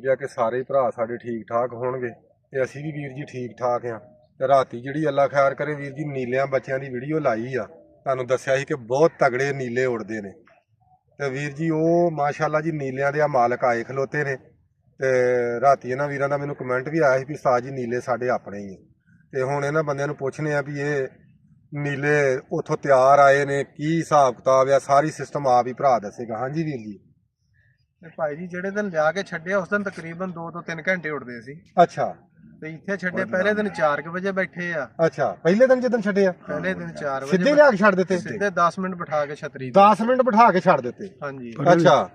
ਉਮੀਦ ਆ ਕਿ ਸਾਰੇ ਭਰਾ ਸਾਡੇ ਠੀਕ ਠਾਕ ਹੋਣਗੇ ਤੇ ਅਸੀਂ ਵੀ ਵੀਰ ਜੀ ਠੀਕ ਠਾਕ ਆ। ਤੇ ਰਾਤੀ ਜਿਹੜੀ ਅੱਲਾ ਖੈਰ ਕਰੇ ਵੀਰ ਜੀ ਨੀਲਿਆਂ ਬੱਚਿਆਂ ਦੀ ਵੀਡੀਓ ਲਾਈ ਆ, ਤੁਹਾਨੂੰ ਦੱਸਿਆ ਸੀ ਕਿ ਬਹੁਤ ਤਗੜੇ ਨੀਲੇ ਉੜਦੇ ਨੇ। ਤੇ ਵੀਰ ਜੀ ਉਹ ਮਾਸ਼ਾਅੱਲਾ ਜੀ ਨੀਲਿਆਂ ਦੇ ਆ ਮਾਲਕ ਆਏ ਖਲੋਤੇ ਨੇ। ਤੇ ਰਾਤੀ ਇਹਨਾਂ ਵੀਰਾਂ ਦਾ ਮੈਨੂੰ ਕਮੈਂਟ ਵੀ ਆਇਆ ਸੀ ਵੀ ਉਸਤਾਦ ਜੀ ਨੀਲੇ ਸਾਡੇ ਆਪਣੇ ਹੀ ਆ। ਤੇ ਹੁਣ ਇਹਨਾਂ ਬੰਦਿਆਂ ਨੂੰ ਪੁੱਛਨੇ ਆ ਵੀ ਇਹ ਨੀਲੇ ਉੱਥੋਂ ਤਿਆਰ ਆਏ ਨੇ, ਕੀ ਹਿਸਾਬ ਕਿਤਾਬ ਆ, ਸਾਰੀ ਸਿਸਟਮ ਆਪ ਹੀ ਭਰਾ ਦੱਸੇਗਾ। ਹਾਂਜੀ ਵੀਰ ਜੀ। ਭਾਈ ਜੀ ਜਿਹੜੇ ਦਿਨ ਲਿਆ ਕੇ ਛੱਡਿਆ ਉਸ ਦਿਨ ਤਕਰੀਬਨ 2 ਤੋਂ 3 ਘੰਟੇ ਉੱਡਦੇ ਸੀ। ਅੱਛਾ। ਤੇ ਇੱਥੇ ਛੱਡੇ ਪਹਿਲੇ ਦਿਨ 4 ਵਜੇ ਬੈਠੇ ਆ। ਅੱਛਾ, ਪਹਿਲੇ ਦਿਨ ਜਦੋਂ ਛੱਡੇ ਆ ਪਹਿਲੇ ਦਿਨ 4 ਵਜੇ ਸਿੱਧੇ ਲਿਆ ਕੇ ਛੱਡ ਦਿੱਤੇ? ਸਿੱਧੇ 10 ਮਿੰਟ ਬਿਠਾ ਕੇ ਛਤਰੀ 10 ਮਿੰਟ ਬਿਠਾ ਕੇ ਛੱਡ ਦਿੱਤੇ। ਹਾਂਜੀ। ਅੱਛਾ।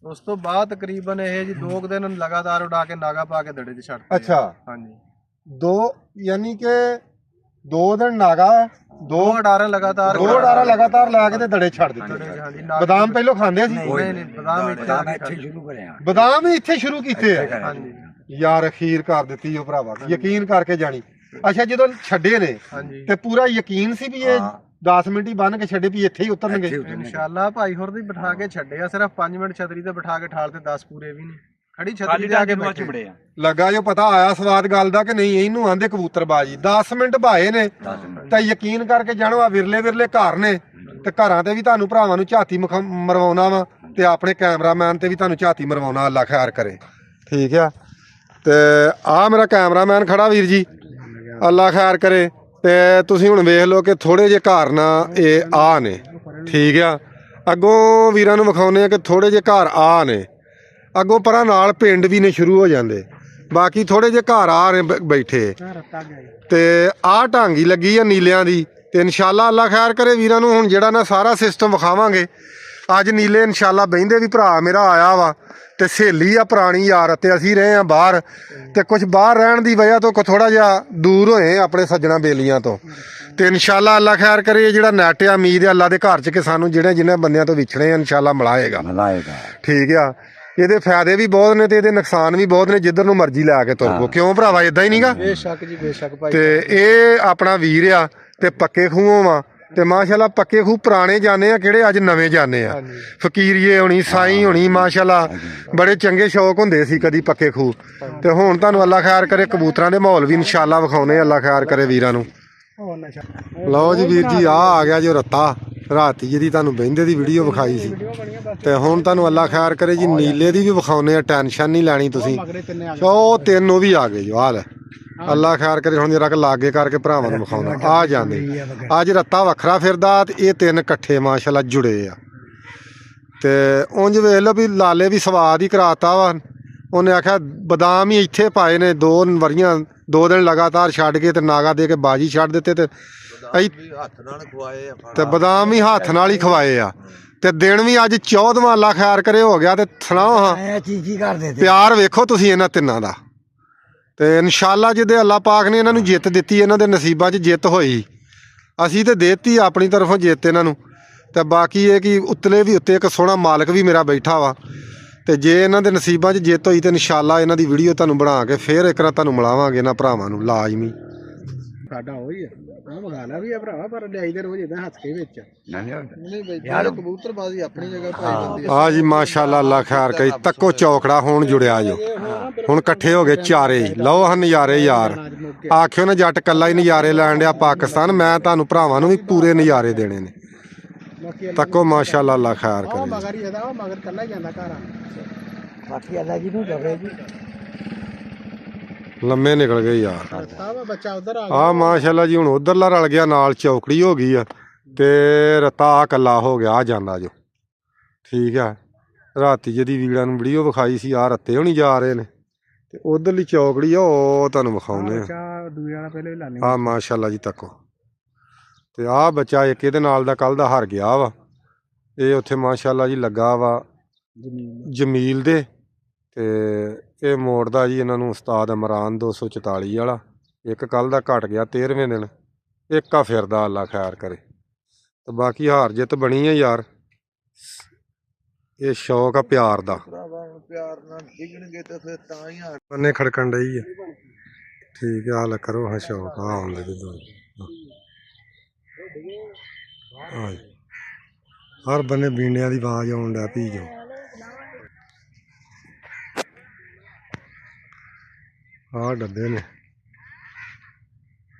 ਉਸ ਤੋਂ ਬਾਅਦ ਤਕਰੀਬਨ ਇਹ ਜੀ 2 ਦਿਨ ਲਗਾਤਾਰ ਉਡਾ ਕੇ ਨਾਗਾ ਪਾ ਕੇ ਦੜੇ 'ਚ ਛੱਡਦੇ। ਅੱਛਾ। ਹਾਂਜੀ। 2 ਯਾਨੀ ਕਿ 2 ਦਿਨ ਨਾਗਾ, 2 ਅਡਾਰਾਂ ਲਗਾਤਾਰ ਲਗਾਤਾਰ ਲੈ ਕੇ ਤੇ ਦੜੇ ਛੱਡ ਦਿੱਤੇ। ਹਾਂਜੀ। ਬਦਾਮ ਪਹਿਲਾਂ ਖਾਂਦੇ ਸੀ? ਨਹੀਂ, ਬਦਾਮ ਇੱਥੇ ਸ਼ੁਰੂ ਕਰਿਆ। ਬਦਾਮ ਹੀ ਇੱਥੇ ਸ਼ੁਰੂ ਕੀਤੇ ਆ? ਹਾਂਜੀ ਯਾਰ ਅਖੀਰ ਕਰ ਦਿੱਤੀ ਉਹ ਭਰਾਵਾ, ਯਕੀਨ ਕਰਕੇ ਜਾਣੀ। ਅੱਛਾ, ਜਦੋਂ ਛੱਡੇ ਨੇ ਤੇ ਪੂਰਾ ਯਕੀਨ ਸੀ ਵੀ ਇਹ 10 ਮਿੰਟ ਹੀ ਬੰਨ ਕੇ ਛੱਡੇ ਵੀ ਇੱਥੇ ਹੀ ਉਤਰਨਗੇ ਇਨਸ਼ਾਅੱਲਾ। ਭਾਈ ਹੋਰ ਦੀ ਬਿਠਾ ਕੇ ਛੱਡਿਆ, ਸਿਰਫ 5 ਮਿੰਟ ਛਤਰੀ ਤੇ ਬਿਠਾ ਕੇ ਠਾਲ ਤੇ 10 ਪੂਰੇ ਵੀ ਨਹੀਂ। ਖੜੀ ਛਤਰੀ ਤੇ ਆ ਕੇ ਬੈਠੇ। ਲੱਗਾ ਜੋ ਪਤਾ ਆਇਆ ਸਵਾਦ ਗੱਲ ਦਾ ਕਿ ਨਹੀਂ ਇਹਨੂੰ ਆਂਦੇ ਕਬੂਤਰਬਾਜੀ। 10 ਮਿੰਟ ਭਾਏ ਨੇ ਤਾਂ ਯਕੀਨ ਕਰਕੇ ਜਾਣੋ ਆ ਵਿਰਲੇ ਘਰ ਨੇ। ਤੇ ਘਰਾਂ ਤੇ ਵੀ ਤੁਹਾਨੂੰ ਭਰਾਵਾਂ ਨੂੰ ਝਾਤੀ ਮਰਵਾਉਣਾ ਵਾ ਤੇ ਆਪਣੇ ਕੈਮਰਾਮੈਨ ਤੇ ਵੀ ਤੁਹਾਨੂੰ ਝਾਤੀ ਮਰਵਾਉਣਾ, ਅੱਲਾ ਖੈਰ ਕਰੇ। ਠੀਕ ਆ। ਤੇ ਆ ਮੇਰਾ ਕੈਮਰਾਮੈਨ ਖੜਾ ਵੀਰ ਜੀ, ਅੱਲਾ ਖੈਰ ਕਰੇ। ਤੇ ਤੁਸੀਂ ਹੁਣ ਵੇਖ ਲਓ ਕਿ ਥੋੜੇ ਜਿਹੇ ਘਰ ਨਾ ਇਹ ਆ ਨੇ। ਠੀਕ ਆ। ਅੱਗੋਂ ਵੀਰਾਂ ਨੂੰ ਵਿਖਾਉਂਦੇ ਆ ਕਿ ਥੋੜੇ ਜਿਹੇ ਘਰ ਆ ਨੇ, ਅੱਗੋਂ ਪਰਾਂ ਨਾਲ ਪਿੰਡ ਵੀ ਨੇ ਸ਼ੁਰੂ ਹੋ ਜਾਂਦੇ। ਬਾਕੀ ਥੋੜੇ ਜਿਹੇ ਘਰ ਆ ਨੇ ਬੈਠੇ। ਤੇ ਆਹ ਢਾਂਗੀ ਲੱਗੀ ਆ ਨੀਲਿਆਂ ਦੀ। ਤੇ ਇਨਸ਼ਾਅੱਲਾ ਅੱਲਾ ਖੈਰ ਕਰੇ ਵੀਰਾਂ ਨੂੰ ਹੁਣ ਜਿਹੜਾ ਨਾ ਸਾਰਾ ਸਿਸਟਮ ਵਿਖਾਵਾਂਗੇ। ਅੱਜ ਨੀਲੇ ਇਨਸ਼ਾਅੱਲਾ ਬਹਿੰਦੇ ਵੀ ਭਰਾ ਮੇਰਾ ਆਇਆ ਵਾ ਤੇ ਸਹੇਲੀ ਆ ਪੁਰਾਣੀ ਯਾਰ। ਤੇ ਅਸੀਂ ਰਹੇ ਆ ਬਾਹਰ ਤੇ ਕੁਝ ਬਾਹਰ ਰਹਿਣ ਦੀ ਵਜ੍ਹਾ ਤੋਂ ਥੋੜਾ ਜਿਹਾ ਦੂਰ ਹੋਏ ਆਪਣੇ ਸੱਜਣਾ ਬੇਲੀਆਂ ਤੋਂ। ਤੇ ਇਨਸ਼ਾਅੱਲਾ ਅੱਲਾ ਖੈਰ ਕਰੇ ਜਿਹੜਾ ਨੈਟ ਆ, ਉਮੀਦ ਆ ਅੱਲਾ ਦੇ ਘਰ 'ਚ ਕਿ ਸਾਨੂੰ ਜਿਹਨੇ ਬੰਦਿਆਂ ਤੋਂ ਵਿਛੜੇ ਆ ਇਨਸ਼ਾਅੱਲਾ ਮਿਲਾਏਗਾ। ਠੀਕ ਆ। ਇਹਦੇ ਫਾਇਦੇ ਵੀ ਬਹੁਤ ਨੇ ਤੇ ਇਹਦੇ ਨੁਕਸਾਨ ਵੀ ਬਹੁਤ ਨੇ। ਜਿੱਧਰ ਨੂੰ ਮਰਜ਼ੀ ਲੈ ਕੇ ਤੁਰ ਪੋ। ਕਿਉਂ ਭਰਾਵਾ, ਇਦਾਂ ਹੀ ਨਹੀਂਗਾ? ਬੇਸ਼ੱਕ ਜੀ ਬੇਸ਼ੱਕ ਭਾਈ। ਤੇ ਇਹ ਆਪਣਾ ਵੀਰ ਆ ਤੇ ਪੱਕੇ ਖੂਹੋਂ ਵਾ। ਤੇ ਮਾਸ਼ਾਅੱਲਾ ਪੱਕੇ ਖੂਹ ਪੁਰਾਣੇ ਜਾਣੇ ਆ, ਕਿਹੜੇ ਅੱਜ ਨਵੇਂ ਜਾਣੇ ਆ। ਫਕੀਰੀਏ ਹੋਣੀ, ਸਾਈ ਹੋਣੀ, ਮਾਸ਼ਾਅੱਲਾ ਬੜੇ ਚੰਗੇ ਸ਼ੌਕ ਹੁੰਦੇ ਸੀ ਕਦੀ ਪੱਕੇ ਖੂਹ। ਤੇ ਹੁਣ ਤੁਹਾਨੂੰ ਅੱਲਾ ਖੈਰ ਕਰੇ ਕਬੂਤਰਾਂ ਦੇ ਮਾਹੌਲ ਵੀ ਇਨਸ਼ਾਅੱਲਾ ਵਿਖਾਉਣੇ। ਅੱਲਾ ਖੈਰ ਕਰੇ ਵੀਰਾਂ ਨੂੰ। ਲਓ ਜੀ ਵੀਰ ਜੀ, ਆ ਗਿਆ ਜੋ ਰੱਤਾ ਰਾਤੀ ਜਿਹਦੀ ਤੁਹਾਨੂੰ ਬਹਿੰਦੇ ਦੀ ਵੀਡੀਓ ਵਿਖਾਈ ਸੀ। ਤੇ ਹੁਣ ਤੁਹਾਨੂੰ ਅੱਲਾ ਖੈਰ ਕਰੇ ਜੀ ਨੀਲੇ ਦੀ ਵੀ ਵਿਖਾਉਣੇ ਆ। ਟੈਨਸ਼ਨ ਨਹੀਂ ਲੈਣੀ ਤੁਸੀਂ। ਉਹ 3 ਉਹ ਵੀ ਆ ਗਏ ਜੋ ਹਾਲ। ਅੱਲਾ ਖੈਰ ਕਰੇ ਹੁਣ ਜਰਾ ਲਾਗੇ ਕਰਕੇ ਭਰਾਵਾਂ ਨੂੰ ਵਿਖਾਉਣਾ। ਆ ਜਾਂਦੇ ਅੱਜ ਰੱਤਾ ਵੱਖਰਾ ਫਿਰਦਾ ਤੇ ਇਹ 3 ਇਕੱਠੇ ਮਾਸ਼ਾਅੱਲਾ ਜੁੜੇ ਆ। ਤੇ ਉਂਝ ਵੇਖ ਲਓ ਵੀ ਲਾਲੇ ਵੀ ਸਵਾਦ ਹੀ ਕਰਾਤਾ ਵਾ। ਉਹਨੇ ਆਖਿਆ ਬਦਾਮ ਹੀ ਇੱਥੇ ਪਾਏ ਨੇ 2 ਵਰੀਆਂ, 2 ਦਿਨ ਲਗਾਤਾਰ ਛੱਡ ਕੇ ਤੇ ਨਾਗਾ ਦੇ ਕੇ ਬਾਜੀ ਛੱਡ ਦਿੱਤੇ। ਤੇ ਬਦਾਮ ਵੀ ਹੱਥ ਨਾਲ ਹੀ ਖਵਾਏ ਆ। ਤੇ ਦਿਨ ਵੀ ਅੱਜ 14ਵਾਂ ਅੱਲਾ ਖੈਰ ਕਰੇ ਹੋ ਗਿਆ। ਤੇ ਸੁਣਾਓ ਹਾਂ ਪਿਆਰ ਵੇਖੋ ਤੁਸੀਂ ਇਹਨਾਂ ਤਿੰਨਾਂ ਦਾ। ਤੇ ਇਨਸ਼ਾਅੱਲਾ ਜਿਹਦੇ ਅੱਲਾ ਪਾਕ ਨੇ ਇਹਨਾਂ ਨੂੰ ਜਿੱਤ ਦਿੱਤੀ, ਇਹਨਾਂ ਦੇ ਨਸੀਬਾਂ 'ਚ ਜਿੱਤ ਹੋਈ। ਅਸੀਂ ਤੇ ਦੇਤੀ ਆਪਣੀ ਤਰਫੋਂ ਜਿੱਤ ਇਹਨਾਂ ਨੂੰ। ਤੇ ਬਾਕੀ ਇਹ ਕਿ ਉੱਤਲੇ ਵੀ ਉੱਤੇ ਇੱਕ ਸੋਹਣਾ ਮਾਲਕ ਵੀ ਮੇਰਾ ਬੈਠਾ ਵਾ। ਤੇ ਜੇ ਇਹਨਾਂ ਦੇ ਨਸੀਬਾਂ 'ਚ ਜਿੱਤ ਹੋਈ ਤੇ ਇਨਸ਼ਾਅੱਲਾ ਇਹਨਾਂ ਦੀ ਵੀਡੀਓ ਤੁਹਾਨੂੰ ਬਣਾ ਕੇ ਫੇਰ ਇੱਕ ਵਾਰ ਤੁਹਾਨੂੰ ਮਿਲਾਵਾਂਗੇ ਇਹਨਾਂ ਭਰਾਵਾਂ ਨੂੰ ਲਾਜ਼ਮੀ। ਸਾਡਾ ਹੋਈ ਆ ਮਗਾਣਾ ਵੀ ਆ ਭਰਾਵਾ, ਪਰ ਲਿਆਈ ਦੇ ਰੋਜ਼ ਇਦਾਂ ਹੱਥ ਕੇ ਵਿੱਚ ਯਾਰ ਕਬੂਤਰਬਾਜ਼ੀ ਆਪਣੀ ਜਗ੍ਹਾ ਭਾਈ ਬੰਦੀ ਆ ਜੀ ਮਾਸ਼ਾਅੱਲਾ ਅੱਲਾ ਖੈਰ ਕਰੇ। ਤੱਕੋ ਚੌਕੜਾ ਹੋਣ ਜੁੜਿਆ ਜੋ ਹੁਣ ਇਕੱਠੇ ਹੋ ਗਏ ਚਾਰੇ। ਲਓ ਹਾਂ ਨਜ਼ਾਰੇ ਯਾਰ। ਆਖਿਓ ਨਾ ਜੱਟ ਕੱਲਾ ਹੀ ਨਜ਼ਾਰੇ ਲੈਣ ਡਿਆ ਪਾਕਿਸਤਾਨ। ਮੈਂ ਤੁਹਾਨੂੰ ਭਰਾਵਾਂ ਨੂੰ ਵੀ ਪੂਰੇ ਨਜ਼ਾਰੇ ਦੇਣੇ ਨੇ। ਤੱਕੋ ਮਾਸ਼ਾਅੱਲਾ ਅੱਲਾ ਖੈਰ ਕਰੇ। ਮਗਰ ਕੱਲਾ ਹੀ ਜਾਂਦਾ ਘਰ। ਬਾਕੀ ਅੱਲਾ ਜੀ ਨੂੰ ਦਵੇ ਜੀ। ਲੰਮੇ ਨਿਕਲ ਗਏ ਯਾਰ। ਬੱਚਾ ਉਧਰ ਆ ਮਾਸ਼ਾਅੱਲਾ ਜੀ ਹੁਣ ਉਧਰਲਾ ਰਲ ਗਿਆ ਨਾਲ ਚੌਕੜੀ ਹੋ ਗਈ ਆ। ਤੇ ਰੱਤਾ ਆ ਕੱਲਾ ਹੋ ਗਿਆ। ਆ ਜਾਂਦਾ ਜੋ। ਠੀਕ ਆ। ਰਾਤੀ ਜਿਹਦੀ ਵੀਰਾਂ ਨੂੰ ਵੀਡੀਓ ਵਿਖਾਈ ਸੀ ਆ ਰੱਤੇ ਹੋਣੀ ਜਾ ਰਹੇ ਨੇ। ਤੇ ਉਧਰਲੀ ਚੌਕੜੀ ਆ ਉਹ ਤੁਹਾਨੂੰ ਵਿਖਾਉਂਦੇ ਆ। ਆ ਮਾਸ਼ਾਅੱਲਾ ਜੀ ਤੱਕੋ। ਤੇ ਆਹ ਬੱਚਾ ਇੱਕ ਇਹਦੇ ਨਾਲ ਦਾ ਕੱਲ ਦਾ ਹਾਰ ਗਿਆ ਵਾ। ਇਹ ਉੱਥੇ ਮਾਸ਼ਾਅੱਲਾ ਜੀ ਲੱਗਾ ਵਾ ਜਮੀਲ ਦੇ। ਤੇ ਇਹ ਮੋੜਦਾ ਜੀ ਇਹਨਾਂ ਨੂੰ ਉਸਤਾਦ ਇਮਰਾਨ 244 ਵਾਲਾ। ਇੱਕ ਕੱਲ ਦਾ ਘਟ ਗਿਆ 13ਵੇਂ ਦਿਨ। ਇੱਕ ਆ ਫਿਰਦਾ ਅੱਲਾ ਖੈਰ ਕਰੇ। ਤੇ ਬਾਕੀ ਹਾਰ ਜਿੱਤ ਬਣੀ ਹੈ ਯਾਰ। ਇਹ ਸ਼ੌਕ ਆ ਪਿਆਰ ਦਾ। ਪਿਆਰ ਨਾਲ ਡਿੱਗਣਗੇ ਤੇ ਫਿਰ ਤਾਂ ਹੀ ਬੰਨੇ ਖੜਕਣ ਡਈ ਆ। ਠੀਕ ਆ। ਹਾਲ ਕਰੋ ਹਾਂ ਸ਼ੌਕ ਆ ਆਉਂਦੇ ਜਦੋਂ ਹਰ ਬੰਨੇ ਬੀਂਡਿਆਂ ਦੀ ਆਵਾਜ਼ ਆਉਣ ਡਿਆ ਪੀ ਜੋ। ਆਹ ਡੱਬੇ ਨੇ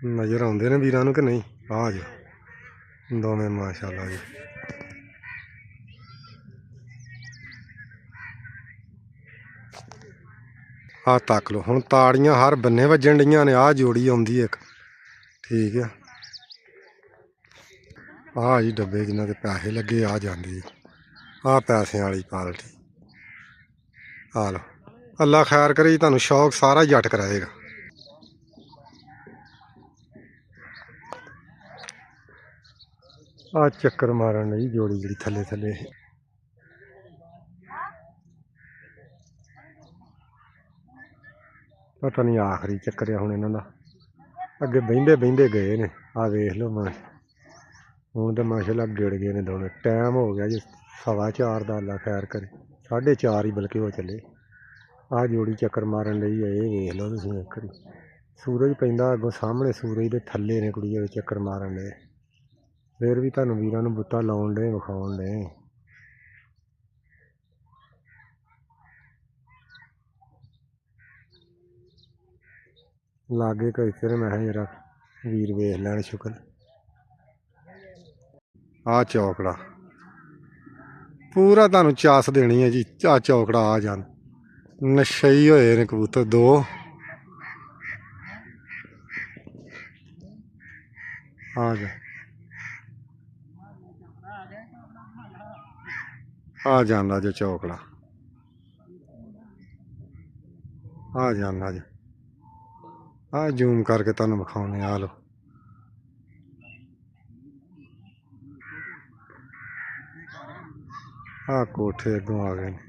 ਨਜ਼ਰ ਆਉਂਦੇ ਨੇ ਵੀਰਾਂ ਨੂੰ ਕਿ ਨਹੀਂ? ਆ ਜੋ ਦੋਵੇਂ ਮਾਸ਼ਾਅੱਲਾ ਜੀ। ਆਹ ਤੱਕ ਲਓ ਹੁਣ ਤਾੜੀਆਂ ਹਰ ਬੰਨੇ ਵੱਜਣ ਡੀਆਂ ਨੇ। ਆਹ ਜੋੜੀ ਆਉਂਦੀ ਇੱਕ, ਠੀਕ ਆ। ਆਹ ਜੀ ਡੱਬੇ ਜਿਨ੍ਹਾਂ ਦੇ ਪੈਸੇ ਲੱਗੇ ਆ ਜਾਂਦੇ ਜੀ। ਆਹ ਪੈਸਿਆਂ ਵਾਲੀ ਪਾਲਟੀ। ਆ ਲਓ, ਅੱਲਾ ਖੈਰ ਕਰੇ ਜੀ, ਤੁਹਾਨੂੰ ਸ਼ੌਕ ਸਾਰਾ ਜੱਟ ਕਰਾਏਗਾ। ਆ ਚੱਕਰ ਮਾਰਨ ਲਈ ਜੋੜੀ ਜਿਹੜੀ ਥੱਲੇ ਥੱਲੇ ਪਤਾ ਨਹੀਂ ਆਖਰੀ ਚੱਕਰ ਆ ਹੁਣ ਇਹਨਾਂ ਦਾ। ਅੱਗੇ ਬਹਿੰਦੇ ਬਹਿੰਦੇ ਗਏ ਨੇ। ਆ ਵੇਖ ਲਓ ਮੈਂ ਹੁਣ ਤਾਂ ਮਾਸ਼ਾਅੱਲਾ ਗਿੜ ਗਏ ਨੇ ਦੋਵੇਂ। ਟਾਈਮ ਹੋ ਗਿਆ ਜੀ 4:15 ਦਾ, ਅੱਲਾ ਖੈਰ ਕਰੇ 4:30 ਹੀ ਬਲਕਿ ਹੋ ਚੱਲੇ। ਆਹ ਜੋੜੀ ਚੱਕਰ ਮਾਰਨ ਲਈ ਇਹ ਵੇਖ ਲਓ ਤੁਸੀਂ ਇੱਕ ਵਾਰੀ। ਸੂਰਜ ਪੈਂਦਾ ਅੱਗੋਂ ਸਾਹਮਣੇ, ਸੂਰਜ ਦੇ ਥੱਲੇ ਨੇ ਕੁੜੀ ਦੇ ਚੱਕਰ ਮਾਰਨ ਦੇ। ਫਿਰ ਵੀ ਤੁਹਾਨੂੰ ਵੀਰਾਂ ਨੂੰ ਬੁੱਤਾ ਲਾਉਣ ਦੇ ਵਿਖਾਉਣ ਦੇ। ਲਾਗੇ ਕੋਈ ਫਿਰ ਮੈਂ ਕਿਹਾ ਜਰਾ ਵੀਰ ਵੇਖ ਲੈਣ ਸ਼ੁਕਰ। ਆਹ ਚੌਕੜਾ ਪੂਰਾ ਤੁਹਾਨੂੰ ਚਾਸ ਦੇਣੀ ਹੈ ਜੀ। ਆਹ ਚੌਕੜਾ ਆ ਜਾਣ ਨਸ਼ਈ ਹੋਏ ਨੇ ਕਬੂਤਰ ਦੋ। ਆ ਜਾ ਆ ਜਾਂਦਾ ਜੋ ਚੌਕੜਾ, ਆ ਜਾਂਦਾ ਜੋ। ਆ ਜ਼ੂਮ ਕਰਕੇ ਤੁਹਾਨੂੰ ਵਿਖਾਉਣੇ। ਆ ਲਓ ਆ ਕੋਠੇ ਅੱਗੋਂ ਆ ਗਏ ਨੇ।